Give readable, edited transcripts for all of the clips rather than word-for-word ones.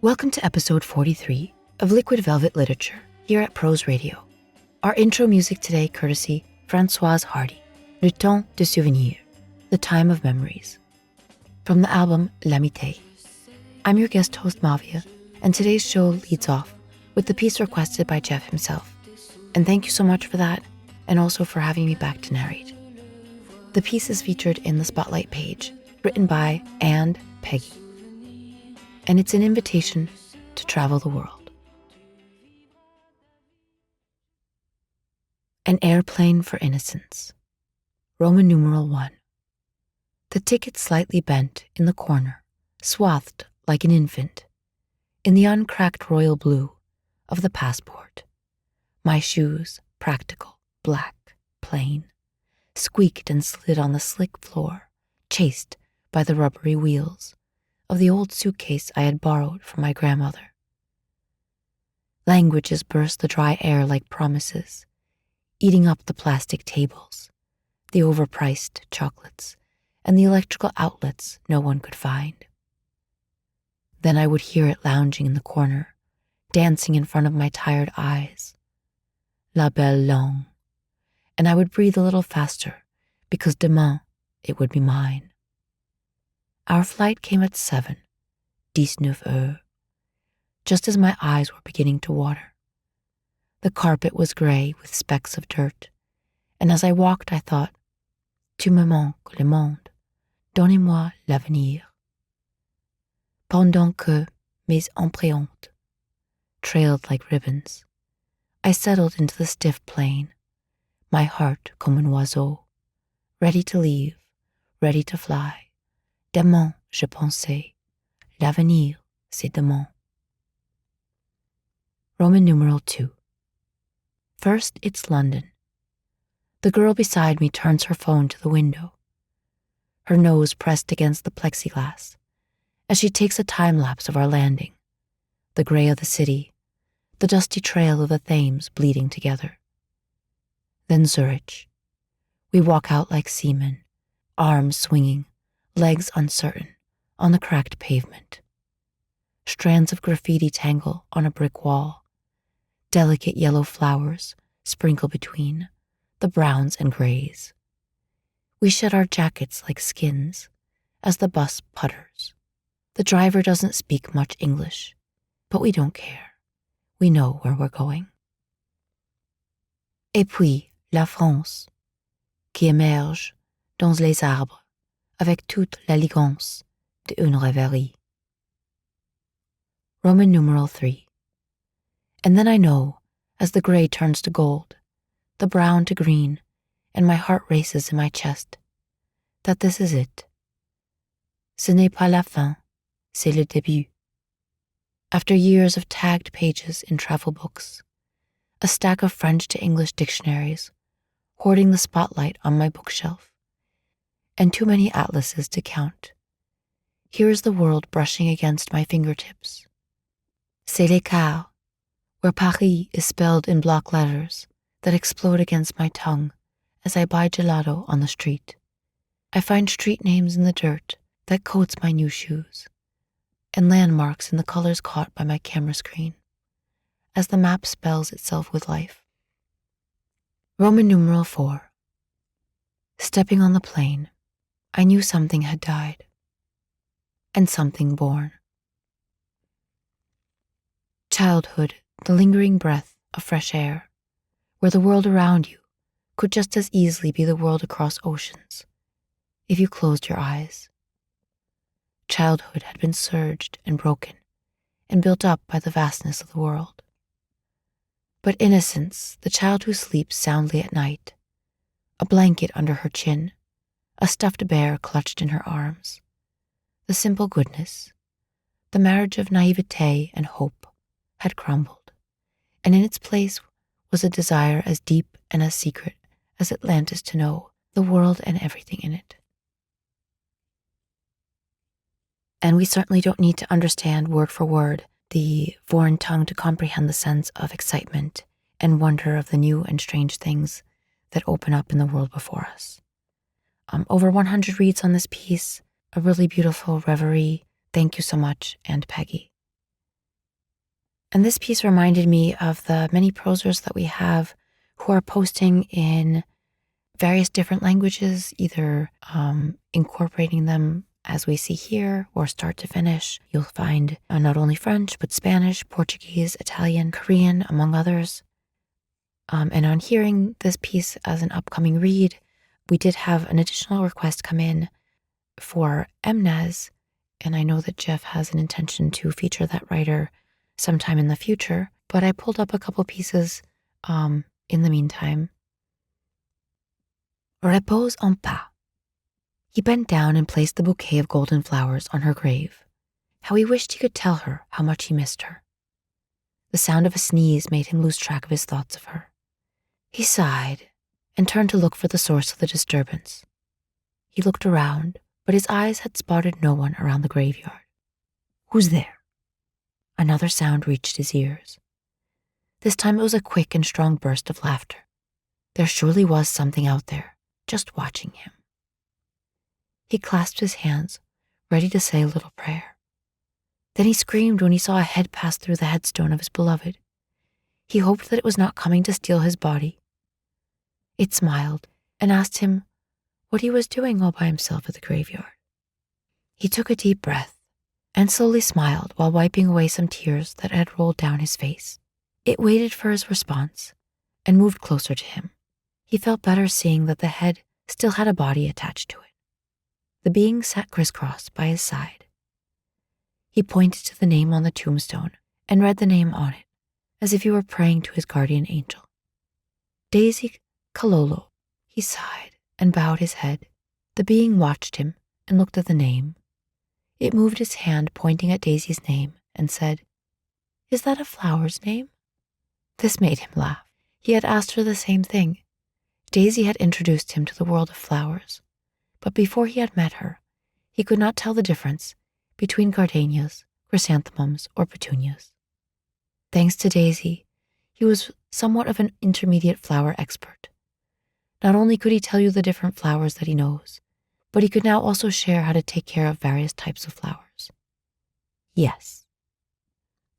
Welcome to episode 43 of Liquid Velvet Literature here at Prose Radio. Our intro music today courtesy Françoise Hardy, Le Temps de Souvenir, The Time of Memories, from the album L'Amitié. I'm your guest host Mavia, and today's show leads off with the piece requested by Jeff himself. And thank you so much for that, and also for having me back to narrate. The piece is featured in the Spotlight page, written by and Peggy. And it's an invitation to travel the world. An airplane for innocence. Roman numeral 1. The ticket slightly bent in the corner, swathed like an infant, in the uncracked royal blue of the passport. My shoes, practical, black, plain, squeaked and slid on the slick floor, chased by the rubbery wheels of the old suitcase I had borrowed from my grandmother. Languages burst the dry air like promises, eating up the plastic tables, the overpriced chocolates, and the electrical outlets no one could find. Then I would hear it lounging in the corner, dancing in front of my tired eyes. La belle langue. And I would breathe a little faster, because demain it would be mine. Our flight came at 7, 19 heures, just as my eyes were beginning to water. The carpet was gray with specks of dirt, and as I walked I thought, Tu me manques le monde, donnez-moi l'avenir. Pendant que mes empreintes trailed like ribbons, I settled into the stiff plane, my heart comme un oiseau, ready to leave, ready to fly. Demain, je pensais, l'avenir, c'est demain. Roman numeral 2. First, it's London. The girl beside me turns her phone to the window, her nose pressed against the plexiglass, as she takes a time-lapse of our landing, the gray of the city, the dusty trail of the Thames bleeding together. Then Zurich. We walk out like seamen, arms swinging, legs uncertain, on the cracked pavement. Strands of graffiti tangle on a brick wall. Delicate yellow flowers sprinkle between the browns and grays. We shed our jackets like skins as the bus putters. The driver doesn't speak much English, but we don't care. We know where we're going. Et puis, la France, qui émerge dans les arbres, avec toute l'élégance d'une rêverie. Roman numeral 3. And then I know, as the gray turns to gold, the brown to green, and my heart races in my chest, that this is it. Ce n'est pas la fin, c'est le début. After years of tagged pages in travel books, a stack of French to English dictionaries, hoarding the spotlight on my bookshelf, and too many atlases to count. Here is the world brushing against my fingertips. C'est l'écart, where Paris is spelled in block letters that explode against my tongue as I buy gelato on the street. I find street names in the dirt that coats my new shoes, and landmarks in the colors caught by my camera screen, as the map spells itself with life. Roman numeral 4. Stepping on the plane, I knew something had died, and something born. Childhood, the lingering breath of fresh air, where the world around you could just as easily be the world across oceans, if you closed your eyes. Childhood had been surged and broken, and built up by the vastness of the world. But innocence, the child who sleeps soundly at night, a blanket under her chin, a stuffed bear clutched in her arms. The simple goodness, the marriage of naivete and hope, had crumbled, and in its place was a desire as deep and as secret as Atlantis to know the world and everything in it. And we certainly don't need to understand word for word the foreign tongue to comprehend the sense of excitement and wonder of the new and strange things that open up in the world before us. Over 100 reads on this piece, a really beautiful reverie. Thank you so much, and Peggy. And this piece reminded me of the many prosers that we have who are posting in various different languages, either incorporating them as we see here or start to finish. You'll find not only French, but Spanish, Portuguese, Italian, Korean, among others. And on hearing this piece as an upcoming read, we did have an additional request come in for Mnezz, and I know that Jeff has an intention to feature that writer sometime in the future, but I pulled up a couple pieces in the meantime. Repose en paix. He bent down and placed the bouquet of golden flowers on her grave. How he wished he could tell her how much he missed her. The sound of a sneeze made him lose track of his thoughts of her. He sighed and turned to look for the source of the disturbance. He looked around, but his eyes had spotted no one around the graveyard. Who's there? Another sound reached his ears. This time it was a quick and strong burst of laughter. There surely was something out there, just watching him. He clasped his hands, ready to say a little prayer. Then he screamed when he saw a head pass through the headstone of his beloved. He hoped that it was not coming to steal his body. It smiled and asked him what he was doing all by himself at the graveyard. He took a deep breath and slowly smiled while wiping away some tears that had rolled down his face. It waited for his response and moved closer to him. He felt better seeing that the head still had a body attached to it. The being sat crisscross by his side. He pointed to the name on the tombstone and read the name on it, as if he were praying to his guardian angel. Daisy Kalolo. He sighed and bowed his head. The being watched him and looked at the name. It moved its hand pointing at Daisy's name and said, "Is that a flower's name?" This made him laugh. He had asked her the same thing. Daisy had introduced him to the world of flowers, but before he had met her, he could not tell the difference between gardenias, chrysanthemums, or petunias. Thanks to Daisy, he was somewhat of an intermediate flower expert. Not only could he tell you the different flowers that he knows, but he could now also share how to take care of various types of flowers. Yes.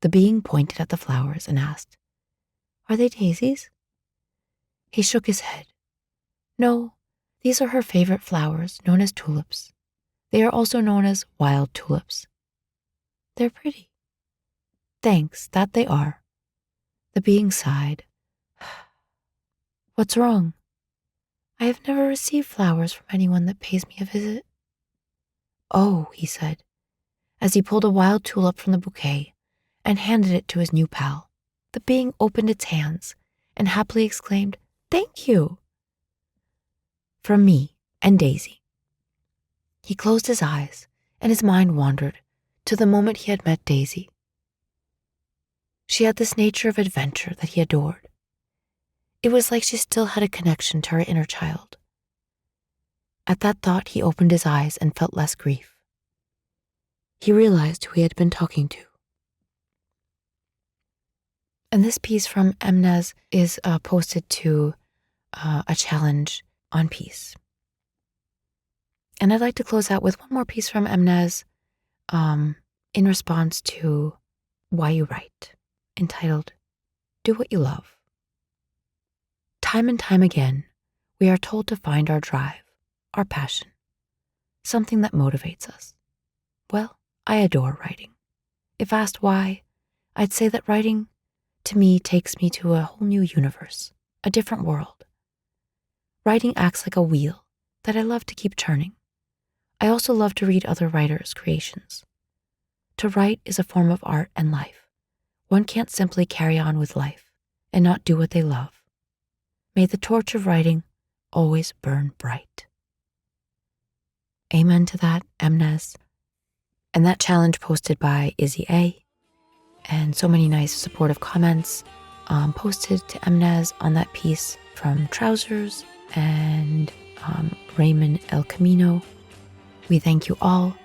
The being pointed at the flowers and asked, "Are they daisies?" He shook his head. No, these are her favorite flowers, known as tulips. They are also known as wild tulips. They're pretty. Thanks, that they are. The being sighed. What's wrong? I have never received flowers from anyone that pays me a visit. Oh, he said, as he pulled a wild tulip from the bouquet and handed it to his new pal. The being opened its hands and happily exclaimed, "Thank you." From me and Daisy. He closed his eyes and his mind wandered to the moment he had met Daisy. She had this nature of adventure that he adored. It was like she still had a connection to her inner child. At that thought, he opened his eyes and felt less grief. He realized who he had been talking to. And this piece from Mnezz is posted to a challenge on peace. And I'd like to close out with one more piece from Mnezz in response to Why You Write, entitled, Do What You Love. Time and time again, we are told to find our drive, our passion, something that motivates us. Well, I adore writing. If asked why, I'd say that writing, to me, takes me to a whole new universe, a different world. Writing acts like a wheel that I love to keep turning. I also love to read other writers' creations. To write is a form of art and life. One can't simply carry on with life and not do what they love. May the torch of writing always burn bright. Amen to that, Mnezz. And that challenge posted by Izzy A. And so many nice supportive comments posted to Mnezz on that piece from Trousers and Raymond El Camino. We thank you all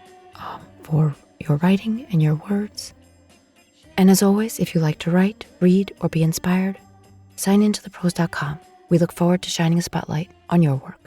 for your writing and your words. And as always, if you like to write, read, or be inspired, sign into theprose.com. We look forward to shining a spotlight on your work.